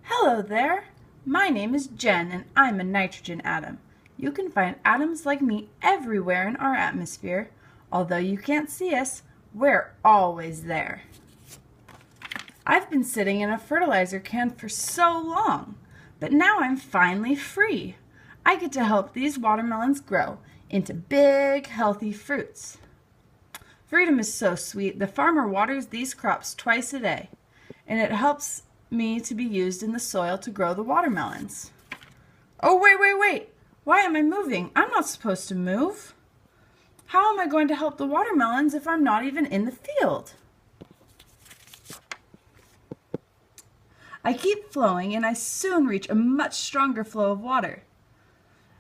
Hello there! My name is Jen and I'm a nitrogen atom. You can find atoms like me everywhere in our atmosphere. Although you can't see us, we're always there. I've been sitting in a fertilizer can for so long, but now I'm finally free. I get to help these watermelons grow into big, healthy fruits. Freedom is so sweet. The farmer waters these crops twice a day, and it helps me to be used in the soil to grow the watermelons. Oh, wait. Why am I moving? I'm not supposed to move. How am I going to help the watermelons if I'm not even in the field? I keep flowing and I soon reach a much stronger flow of water.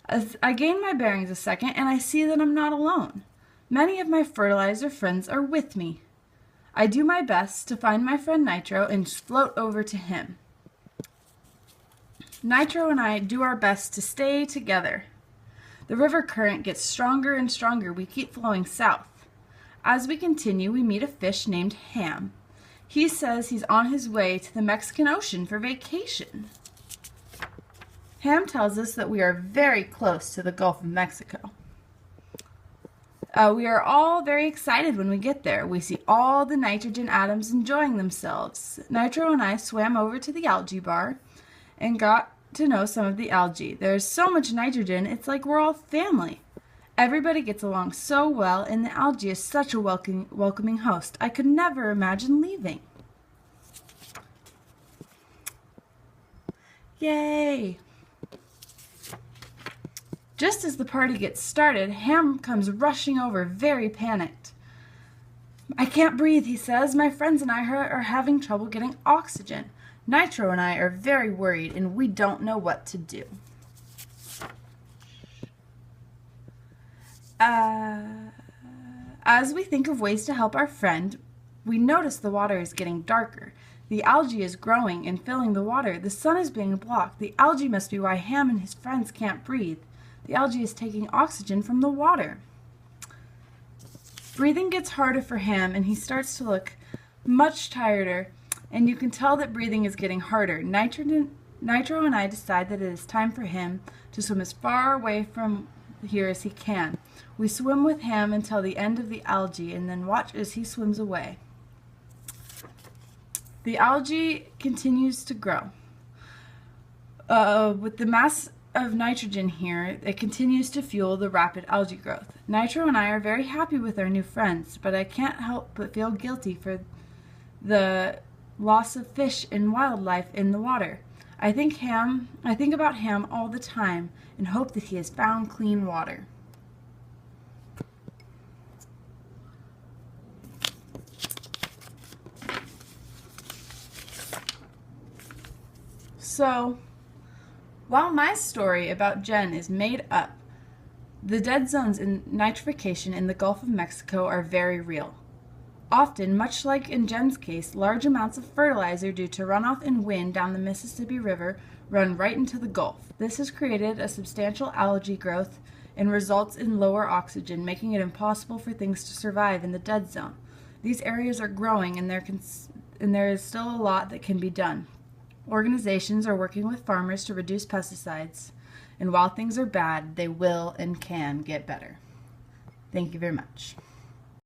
As I gain my bearings a second and I see that I'm not alone. Many of my fertilizer friends are with me. I do my best to find my friend Nitro and float over to him. Nitro and I do our best to stay together. The river current gets stronger and stronger. We keep flowing south. As we continue, we meet a fish named Ham. He says he's on his way to the Mexican Ocean for vacation. Ham tells us that we are very close to the Gulf of Mexico. We are all very excited when we get there. We see all the nitrogen atoms enjoying themselves. Nitro and I swam over to the algae bar and got to know some of the algae. There's so much nitrogen, it's like we're all family. Everybody gets along so well, and the algae is such a welcoming host. I could never imagine leaving. Yay! Just as the party gets started, Ham comes rushing over, very panicked. I can't breathe, he says. My friends and I are having trouble getting oxygen. Nitro and I are very worried, and we don't know what to do. As we think of ways to help our friend, we notice the water is getting darker. The algae is growing and filling the water. The sun is being blocked. The algae must be why Ham and his friends can't breathe. The algae is taking oxygen from the water. Breathing gets harder for Ham, and he starts to look much tireder, and you can tell that breathing is getting harder. Nitro and I decide that it is time for him to swim as far away from here as he can. We swim with Ham until the end of the algae and then watch as he swims away. The algae continues to grow. With the mass of nitrogen here, it continues to fuel the rapid algae growth. Nitro and I are very happy with our new friends, but I can't help but feel guilty for the loss of fish and wildlife in the water. I think about Ham all the time and hope that he has found clean water. So, while my story about Jen is made up, the dead zones in nitrification in the Gulf of Mexico are very real. Often, much like in Jen's case, large amounts of fertilizer due to runoff and wind down the Mississippi River run right into the Gulf. This has created a substantial algae growth and results in lower oxygen, making it impossible for things to survive in the dead zone. These areas are growing, and there is still a lot that can be done. Organizations are working with farmers to reduce pesticides, and while things are bad, they will and can get better. Thank you very much.